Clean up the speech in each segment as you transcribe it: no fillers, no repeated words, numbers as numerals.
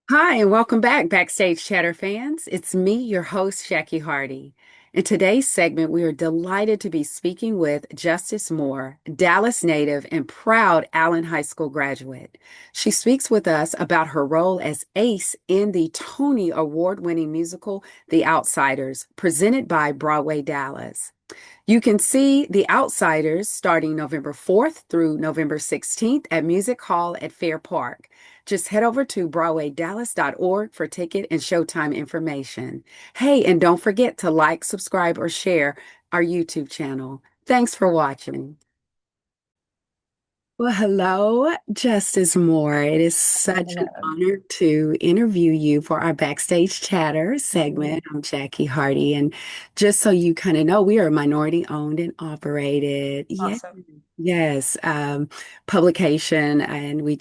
Hi, and welcome back, Backstage Chatter fans. It's me, your host, Jackie Hardy. In today's segment, we are delighted to be speaking with Justice Moore, Dallas native and proud Allen High School graduate. She speaks with us about her role as Ace in the Tony Award-winning musical, The Outsiders, presented by Broadway Dallas. You can see The Outsiders starting November 4th through November 16th at Music Hall at Fair Park. Just head over to BroadwayDallas.org for ticket and showtime information. Hey, and don't forget to like, subscribe, or share our YouTube channel. Thanks for watching. Well, hello, Justice Moore. It is such an Hello. honor to interview you for our Backstage Chatter segment. Mhm. I'm Jackie Hardy, and just so you kind of know, we are minority owned and operated. Yeah. Awesome. Yes, publication, and we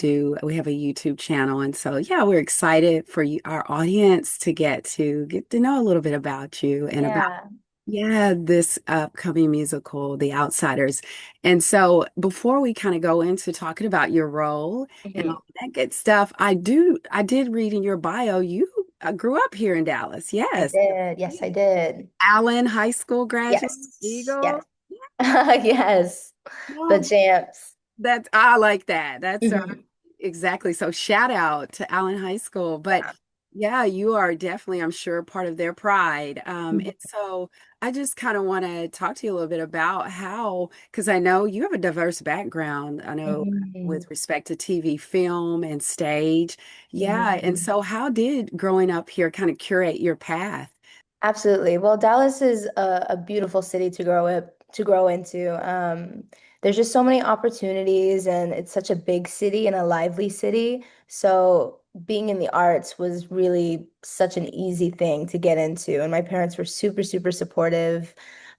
have a YouTube channel, and so yeah, we're excited for you, our audience, to get to know a little bit about you and about Yeah. yeah, this upcoming musical, The Outsiders. And so before we kind of go into talking about your role and Mhm. all that good stuff, I did read in your bio, you grew up here in Dallas. I Yes. did. Yes, I did. Allen High School graduate, Yes. Eagle. Yes. Yes. The Oh, champs. that's I like that. That's Mhm. exactly. So shout out to Allen High School. But Yeah. yeah, you are definitely, I'm sure, part of their pride. And Mhm. so I just kind of want to talk to you a little bit about how, because I know you have a diverse background. I know Mhm. with respect to TV, film, and stage. Yeah. And Mhm. so how did growing up here kind of curate your path? Absolutely. Well, Dallas is a beautiful city to grow into. There's just so many opportunities, and it's such a big city and a lively city. So being in the arts was really such an easy thing to get into. And my parents were super, super supportive.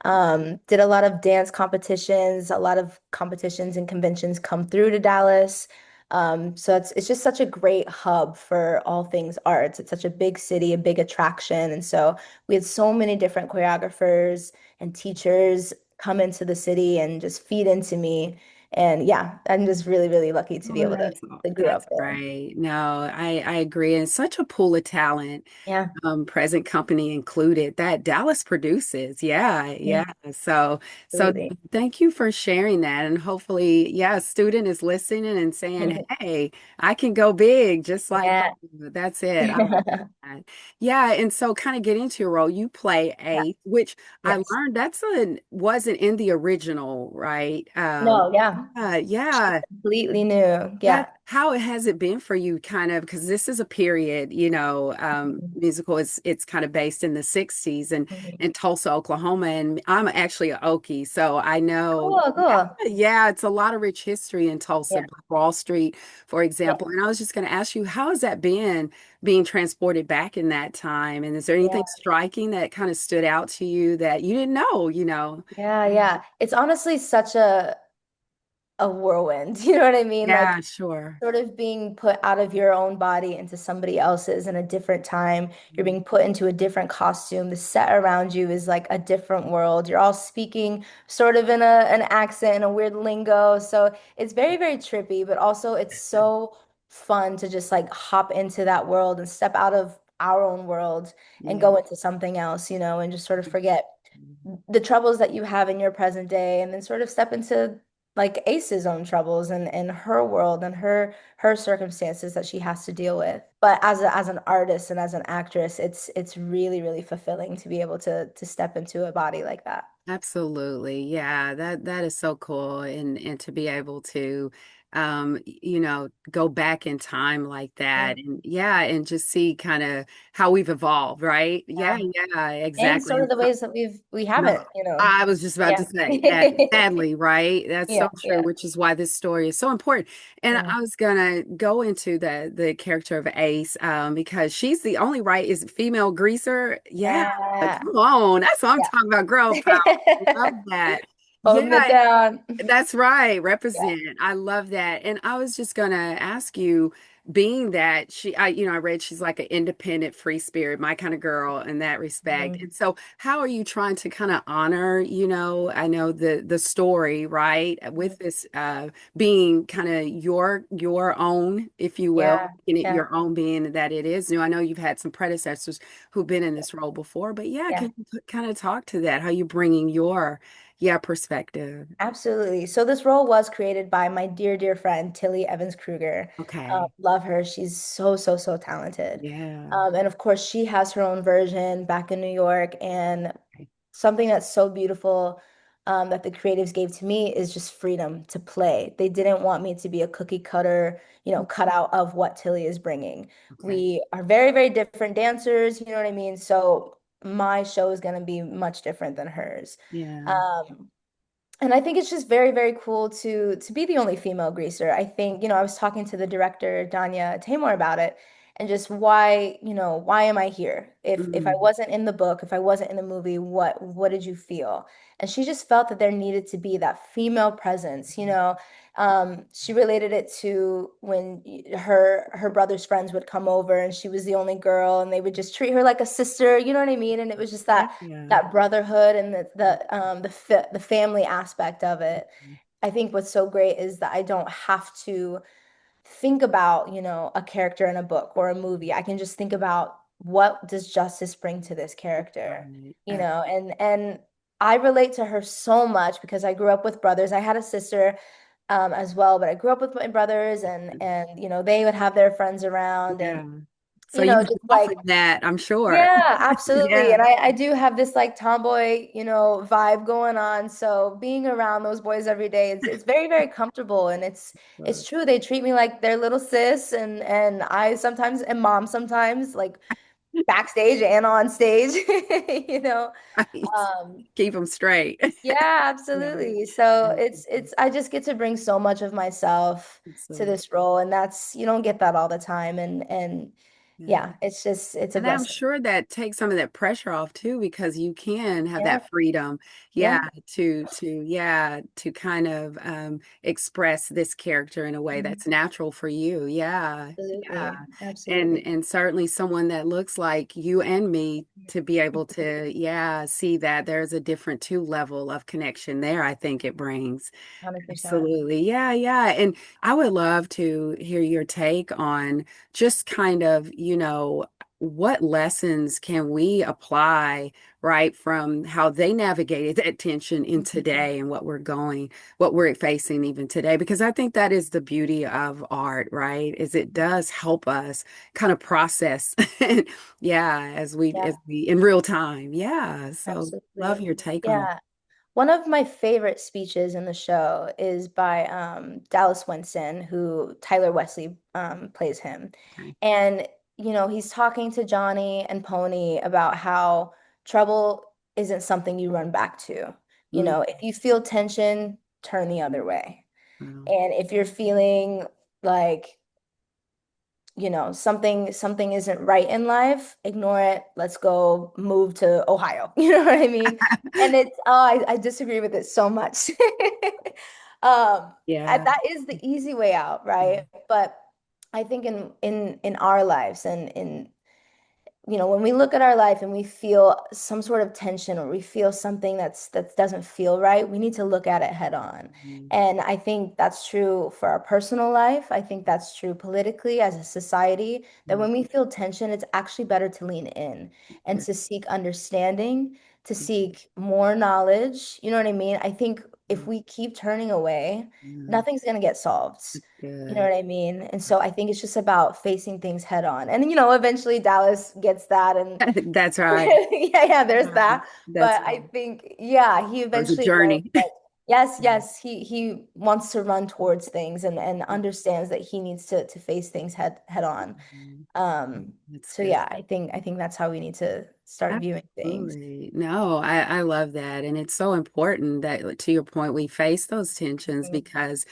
Did a lot of dance competitions, a lot of competitions and conventions come through to Dallas. So it's just such a great hub for all things arts. It's such a big city, a big attraction. And so we had so many different choreographers and teachers come into the city and just feed into me. And yeah, I'm just really, really lucky to be Oh, able to grow that's up there. great. No, I agree. And it's such a pool of talent, Yeah. present company included, that Dallas produces. Yeah, Yeah, yeah. So absolutely. thank you for sharing that. And hopefully, yeah, a student is listening and saying, "Hey, I can go big just like Yeah. you." That's it. I love that. Yeah, and so kind of getting to your role, you play Yeah. a, which I Yes. learned wasn't in the original, right? No, yeah. Yeah. Completely new. That Yeah. how has it been for you kind of because this is a period, musical is it's kind of based in the 60s and Mhm. in Tulsa, Oklahoma, and I'm actually a Okie, so I know Cool, cool. yeah, it's a lot of rich history in Tulsa, Yeah. Black Wall Street, for Yeah. example. And I was just going to ask you, how has that been being transported back in that time? And is there Yeah. anything striking that kind of stood out to you that you didn't know, you know? Yeah. Yeah. It's honestly such a whirlwind. You know what I mean? Like Yeah, sure. sort of being put out of your own body into somebody else's in a different time. You're being put into a different costume. The set around you is like a different world. You're all speaking sort of in an accent and a weird lingo. So it's very, very trippy, but also it's so fun to just like hop into that world and step out of our own world and Yeah. go into something else, and just sort of forget the troubles that you have in your present day and then sort of step into like Ace's own troubles and her world and her circumstances that she has to deal with. But as an artist and as an actress, it's really, really fulfilling to be able to step into a body like that. Absolutely. Yeah, that is so cool and to be able to go back in time like Yeah. that and yeah, and just see kind of how we've evolved, right? Yeah, Yeah. yeah, And exactly. sort of the ways that we No, haven't. I was just about to Yeah. say that sadly, right? That's Yeah, so true, yeah. which is why this story is so important. And Yeah. I was gonna go into the character of Ace, because she's the only right is female greaser. Yeah, Yeah. come on. That's what I'm Yeah. talking about, girl power. Love that. Holding it Yeah, down. that's right. Yeah. Represent. I love that. And I was just gonna ask you, being that I read she's like an independent, free spirit, my kind of girl in that respect. Mhm. And so, how are you trying to kind of honor, I know the story, right, with this being kind of your own, if you will, Yeah, in it yeah, your own being that it is new. I know you've had some predecessors who've been in this role before, but yeah, yeah. can you kind of talk to that? How you bringing your perspective? Absolutely. So this role was created by my dear, dear friend, Tilly Evans Kruger. Okay. Love her. She's so, so, so talented. Yeah. And of course, she has her own version back in New York. And Okay. something that's so beautiful that the creatives gave to me is just freedom to play. They didn't want me to be a cookie cutter, cutout of what Tilly is bringing. Okay. We are very, very different dancers, you know what I mean? So my show is going to be much different than hers. Yeah. Um, and I think it's just very, very cool to be the only female greaser. I think, I was talking to the director, Danya Tamor, about it, and just why am I here? If I Mm. wasn't in the book, if I wasn't in the movie, what did you feel? And she just felt that there needed to be that female presence. She related it to when her brother's friends would come over and she was the only girl and they would just treat her like a sister, you know what I mean? And it was just Yeah. that Yeah. that brotherhood and the family aspect of it. I think what's so great is that I don't have to think about, a character in a book or a movie. I can just think about what does justice bring to this character, Right. and I relate to her so much because I grew up with brothers. I had a sister as well, but I grew up with my brothers and they would have their friends around and Yeah. So you just like offered that, I'm sure. yeah, absolutely. Yeah. And I do have this like tomboy, vibe going on. So being around those boys every day, it's very, very comfortable. And it's Right. true. They treat me like their little sis and I sometimes and mom sometimes, like backstage and on stage, you know. Um, Keep them straight. yeah, Yeah. absolutely. So it's I just get to bring so much of myself to So, this role. And that's you don't get that all the time. And yeah. yeah, it's a And I'm blessing. sure that takes some of that pressure off too, because you can have Yeah, that freedom, yeah, yeah. to kind of express this character in a way Mhm. that's natural for you. Yeah. Yeah. Absolutely. And Absolutely. certainly someone that looks like you and me to be able to, yeah, see that there's a different two level of connection there, I think it brings. 100%. Absolutely. Yeah, yeah. And I would love to hear your take on just kind of, what lessons can we apply, right, from how they navigated that tension in Mhm. today and what we're facing even today? Because I think that is the beauty of art, right? Is it does help us kind of process, yeah, Yeah, as we in real time. Yeah. So love absolutely. your take on Yeah. One of my favorite speeches in the show is by Dallas Winston, who Tyler Wesley plays him. it. And, he's talking to Johnny and Pony about how trouble isn't something you run back to. Okay. If you feel tension, turn the other way. Wow. And if you're feeling like something isn't right in life, ignore it. Let's go move to Ohio. You know what I mean? And I disagree with it so much. Yeah. That is the easy way out, right? But I think in our lives and in when we look at our life and we feel some sort of tension or we feel something that doesn't feel right, we need to look at it head on. Mhm. And I think that's true for our personal life. I think that's true politically as a society, that Mhm. when we feel tension, it's actually better to lean in and Yeah. to seek understanding, to seek more knowledge. You know what I mean? I think if Mhm. we keep turning away, Yeah. nothing's going to get solved. You know Good. what I mean? And so I think it's just about facing things head on. And eventually Dallas gets that and That's right. yeah, there's Yeah. that. That's But right. I think yeah, he It was a eventually learns journey. that yes, yes, he wants to run towards things and understands that he needs to face things head on. Mhm. That's So good. yeah, I think that's how we need to start viewing things. Absolutely. No, I love that. And it's so important that, like, to your point, we face those tensions Mhm. because,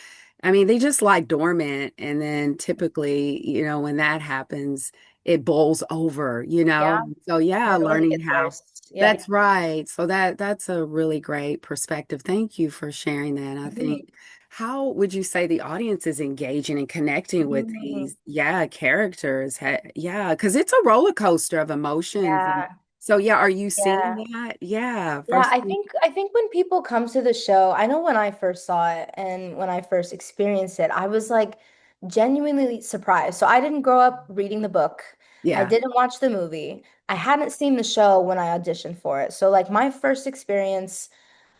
I mean, they just lie dormant. And then typically, when that happens, it bowls over, Yeah, So yeah, and it only learning gets how. worse. Yeah. That's right. So that's a really great perspective. Thank you for sharing that. I think how would you say the audience is engaging and connecting with Mm, these, yeah, characters? Yeah, because it's a roller coaster of emotions. And yeah, so, yeah, are you seeing yeah. that? Yeah, Yeah, first. I think when people come to the show, I know when I first saw it and when I first experienced it, I was like genuinely surprised. So I didn't grow up reading the book. I Yeah. didn't watch the movie. I hadn't seen the show when I auditioned for it. So like my first experience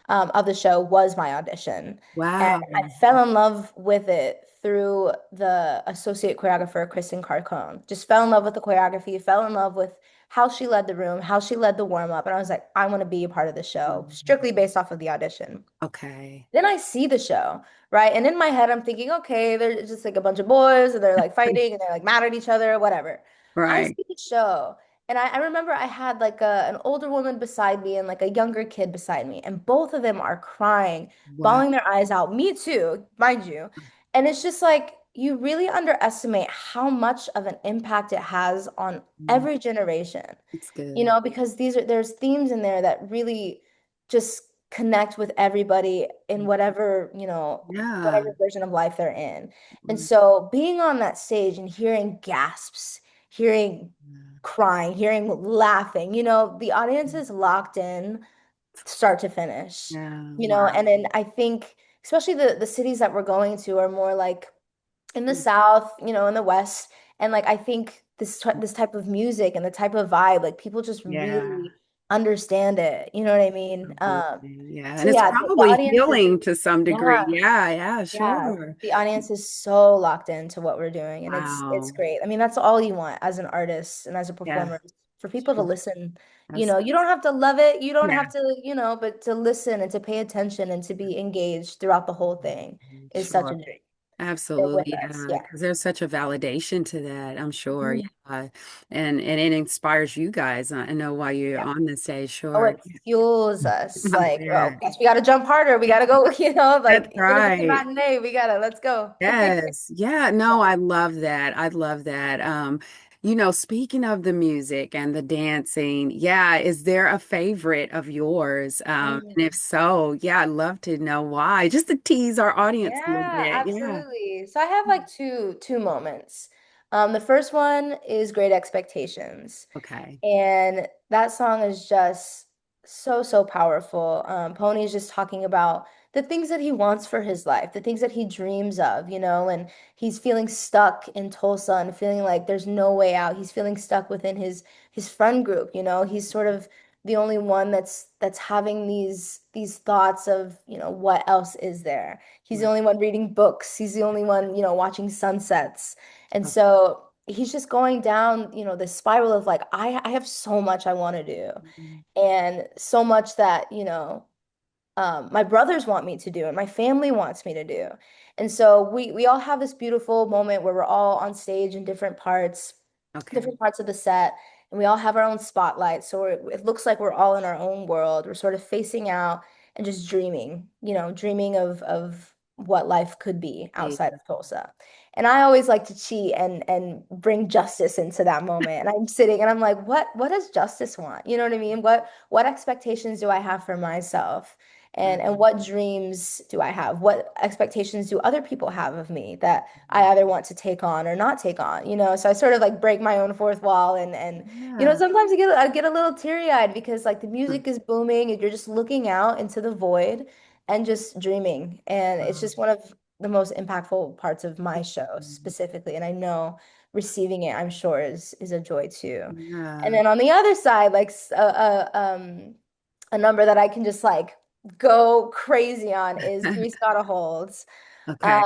of the show was my audition. And Wow. I fell in love with it through the associate choreographer, Kristen Carcone. Just fell in love with the choreography, fell in love with how she led the room, how she led the warm up. And I was like, I want to be a part of the show, strictly based off of the audition. Okay. Then I see the show, right? And in my head, I'm thinking, okay, they're just like a bunch of boys and they're like fighting and they're like mad at each other, whatever. I Right. see the show and I remember I had like an older woman beside me and like a younger kid beside me, and both of them are crying, Wow. bawling their eyes out. Me too, mind you. And it's just like you really underestimate how much of an impact it has on Mm, every generation, it's good. because there's themes in there that really just connect with everybody in whatever, Yeah. whatever version of life they're in. And Mm, so being on that stage and hearing gasps, hearing crying, hearing laughing, the audience is locked in start to finish. yeah. Wow. And then I think especially the cities that we're going to are more like in the South, in the West. And like I think this type of music and the type of vibe, like people just Yeah. really understand it. You know what I mean? Absolutely. Yeah. And So it's yeah, the probably audience is healing to some degree. yeah, Yeah. Yeah. yeah. Sure. The audience is so locked into what we're doing, and it's Wow. great. I mean, that's all you want as an artist and as a Yeah. performer, for people to True. listen. That's, You don't have to love it, you don't yeah. have to, but to listen and to pay attention and to be engaged throughout the whole thing is such a Sure. dream. They're with Absolutely. us. Yeah. Yeah. Because there's such a validation to that, I'm sure. Mhm. Yeah. And it inspires you guys. I know while you're Yeah. on the stage. Oh, Sure. it fuels us. I Like, oh, bet. guess we got to jump harder. We got to go, That's like, even if it's a right. matinee, let's go. Yes. Yeah. No, I love that. I love that. Speaking of the music and the dancing, yeah, is there a favorite of yours? Mm. And if so, yeah, I'd love to know why. Just to tease our audience a little Yeah, bit. Yeah. absolutely. So I have like two moments. The first one is Great Expectations. Okay. And that song is just so powerful. Pony's just talking about the things that he wants for his life, the things that he dreams of, and he's feeling stuck in Tulsa and feeling like there's no way out. He's feeling stuck within his friend group, He's sort of the only one that's having these thoughts of, what else is there? He's the Right. only one reading books. He's the only one, watching sunsets. And Okay. so he's just going down, this spiral of like, I have so much I want to do and so much that, my brothers want me to do and my family wants me to do. And so we all have this beautiful moment where we're all on stage in Okay. different parts of the set, and we all have our own spotlight. So it looks like we're all in our own world. We're sort of facing out and just dreaming, dreaming of what life could be See. outside of Tulsa. And I always like to cheat and bring justice into that moment. And I'm sitting and I'm like, what does justice want? You know what I mean? What expectations do I have for myself? And what dreams do I have? What expectations do other people have of me that I either want to take on or not take on, So I sort of like break my own fourth wall and Yeah. sometimes I get a little teary-eyed because like the music is booming and you're just looking out into the void and just dreaming. And it's Wow. just one of the most impactful parts of my show specifically. And I know receiving it, I'm sure is a joy too. And Yeah. then on the other side, like a number that I can just like go crazy on is Grease Gotta Holds. Okay.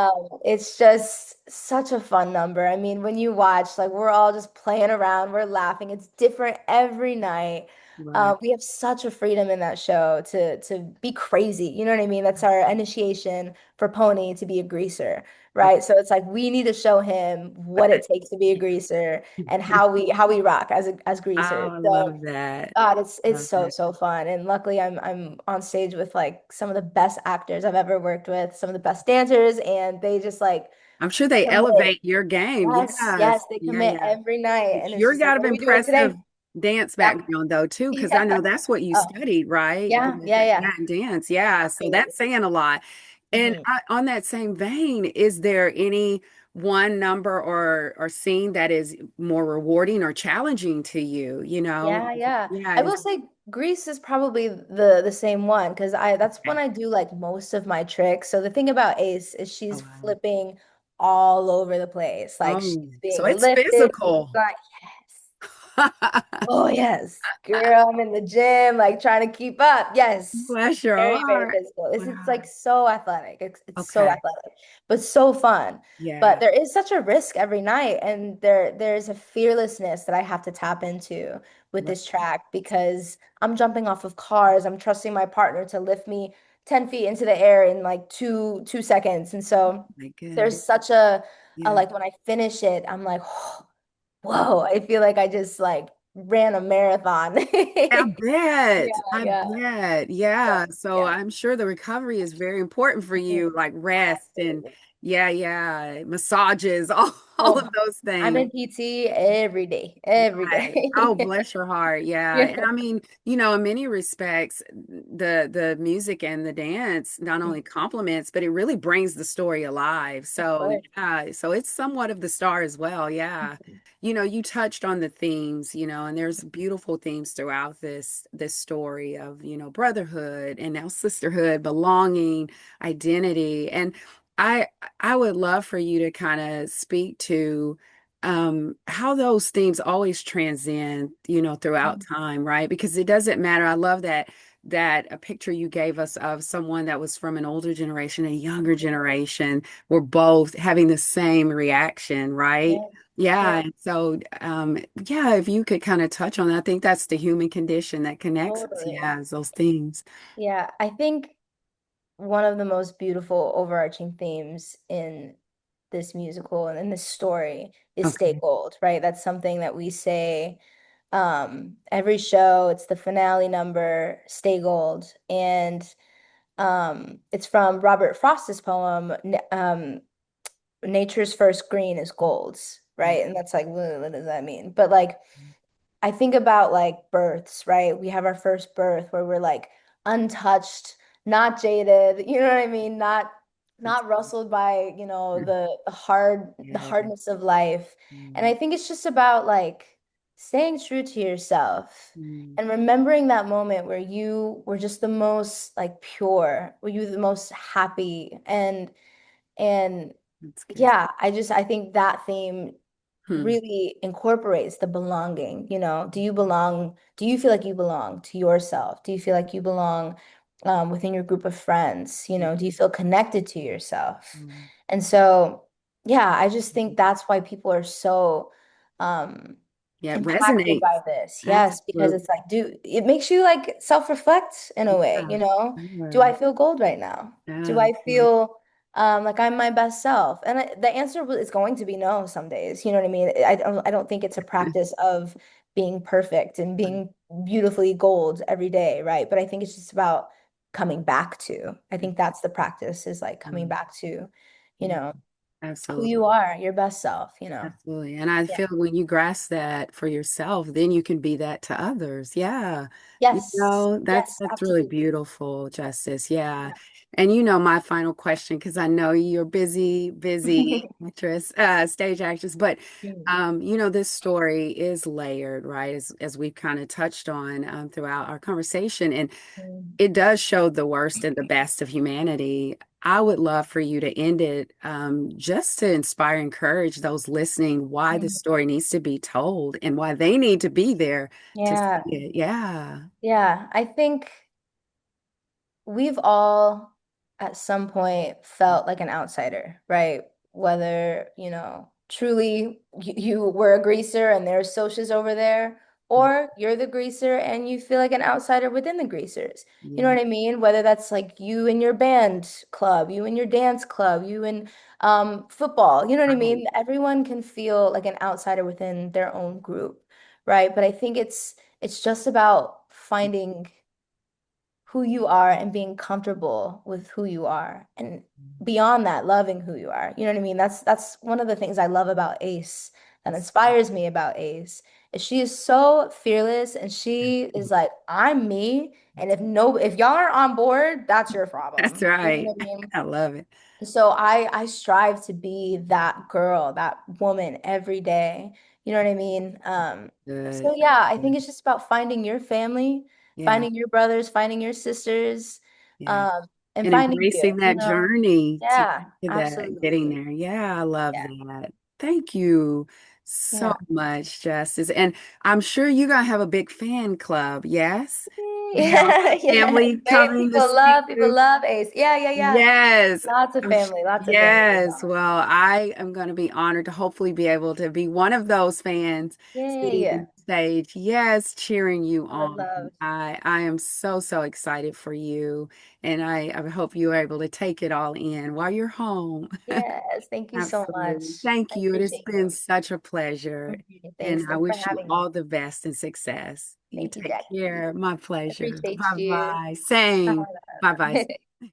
It's just such a fun number. I mean, when you watch, like we're all just playing around, we're laughing. It's different every night. Right. We have such a freedom in that show to be crazy. You know what I mean? That's our initiation for Pony to be a greaser, right? So it's like we need to show him what it takes to be a greaser and how we rock as Oh, greasers. I So love that. God, it's Love that. so fun. And luckily I'm on stage with like some of the best actors I've ever worked with, some of the best dancers, and they just like I'm sure they commit. elevate your game. Yes, Yes. yes, they Yeah, commit yeah. every night. You And it's sure just like, got an what are we doing impressive today? dance Yep. background though, too, because I Yeah. know that's what you Oh, studied, right? yeah, yeah, Yeah, yeah. and dance. Yeah. So Absolutely. that's saying a lot. And Mhm. on that same vein, is there any one number or scene that is more rewarding or challenging to you? Yeah, yeah. Yeah, I will say Greece is probably the same one because I that's when okay. I do like most of my tricks. So the thing about Ace is Oh she's wow. flipping all over the place. Like she's Oh, so being it's lifted. physical. Like, yes. Oh yes, girl, I'm in the gym, like trying to keep up. Yes, Bless your very, very heart. physical. It's Wow. like so athletic. It's so Okay. athletic, but so fun. But Yeah. there is such a risk every night, and there's a fearlessness that I have to tap into with Right. this track because I'm jumping off of cars. I'm trusting my partner to lift me 10 feet into the air in like two seconds. And so My goodness. there's such a Yeah. like when I finish it, I'm like, whoa, I feel like I just like ran a marathon. I Yeah, bet. I yeah, bet. yeah, Yeah. So yeah. I'm sure the recovery is very important for Mhm. you, like rest and Absolutely. yeah, yeah, massages, all of Oh, those I'm things. in PT every day, every Right. Oh, day. bless your heart. Yeah. Yeah. And I mean, in many respects, the music and the dance not only complements, but it really brings the story alive. Of So course. yeah, so it's somewhat of the star as well. Yeah. You touched on the themes, and there's beautiful themes throughout this story of, brotherhood and now sisterhood, belonging, identity. And I I would love for you to kind of speak to how those themes always transcend, throughout Mhm. time, right? Because it doesn't matter. I love that a picture you gave us of someone that was from an older generation, a younger generation, were both having the same reaction, right? Yeah, Yeah. yeah, And so, yeah, if you could kind of touch on that, I think that's the human condition that connects us. totally. Yeah, is those things. Yeah, I think one of the most beautiful overarching themes in this musical and in this story is stay Okay. gold, right? That's something that we say every show. It's the finale number, Stay Gold. And it's from Robert Frost's poem, Nature's First Green is Gold's, Oh, right? And that's like, what does that mean? But like I think about like births, right? We have our first birth where we're like untouched, not jaded, you know what I mean? that's Not rustled by, the yeah. hardness of life. And Mm, I think it's just about like staying true to yourself mm, and remembering that moment where you were just the most like pure, where you were the most happy and that's good. yeah, I think that theme Hmm. really incorporates the belonging, do you belong, do you feel like you belong to yourself? Do you feel like you belong within your group of friends? Do you feel connected to yourself? Mm. And so, yeah, I just think that's why people are so um, Yeah, it impacted resonates. by this. Yes, because Absolutely. it's like, it makes you like self-reflect in a way, Yeah. Do Sure. I feel gold right now? Do Yeah. I Right. feel like I'm my best self? And the answer is going to be no some days. You know what I mean? I don't think it's a practice of being perfect and Right. being beautifully gold every day, right? But I think it's just about coming back to. I think that's the practice is like coming Mm, back to, you yeah. know, who you Absolutely. are, your best self. Absolutely. And I Yeah. feel when you grasp that for yourself, then you can be that to others. Yeah. Yes. Yes, That's really absolutely. beautiful, Justice. Yeah. Yeah. And my final question, because I know you're busy, busy actress, stage actress, but Mm, this story is layered, right? As we've kind of touched on throughout our conversation. And mm, it does show the worst and the best of humanity. I would love for you to end it just to inspire and encourage those listening why the mm. story needs to be told and why they need to be there to see Yeah. it. Yeah. Yeah. I think we've all at some point felt like an outsider, right? Whether, truly you were a greaser and there's socias over there, Yeah. or you're the greaser and you feel like an outsider within the greasers. You know Yeah. what I mean? Whether that's like you and your band club, you and your dance club, you and football, you know what I Right. mean? Everyone can feel like an outsider within their own group, right? But I think it's just about finding who you are and being comfortable with who you are. And beyond that, loving who you are. You know what I mean? That's one of the things I love about Ace that inspires me about Ace She is so fearless and she is like, I'm me. And if y'all aren't on board, that's your That's problem. You know right. what I mean? I love it. So I strive to be that girl, that woman every day. You know what I mean? So Good. yeah, I think it's just about finding your family, Yeah. finding your brothers, finding your sisters, Yeah. um, and And finding embracing you, you that know? journey Yeah, to that, getting absolutely. there. Yeah, I love Yeah. that. Thank you so Yeah. much, Justice. And I'm sure you're gonna have a big fan club, yes? Have Yeah, yeah. family coming to see People you. love Ace. Yeah, yeah, yeah. Yes. Lots of family, lots of family as Yes. well. Well, I am going to be honored to hopefully be able to be one of those fans sitting Yay. on stage. Yes, cheering you I would on. love. I am so, so excited for you. And I hope you're able to take it all in while you're home. Yes, thank you so Absolutely. much. Thank I you. It has appreciate been you. such a pleasure. Mhm. And Thanks. I Thanks for wish you having me. all the best and success. You Thank you, take Jackie. care. My pleasure. Appreciate you. Bye-bye. Same. Bye-bye. Bye.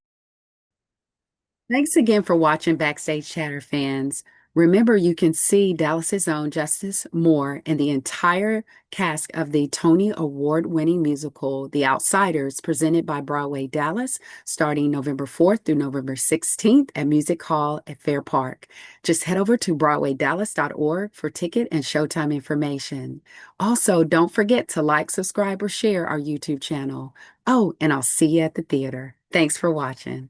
Thanks again for watching Backstage Chatter fans. Remember, you can see Dallas's own Justice Moore and the entire cast of the Tony Award-winning musical The Outsiders, presented by Broadway Dallas, starting November 4th through November 16th at Music Hall at Fair Park. Just head over to broadwaydallas.org for ticket and showtime information. Also, don't forget to like, subscribe, or share our YouTube channel. Oh, and I'll see you at the theater. Thanks for watching.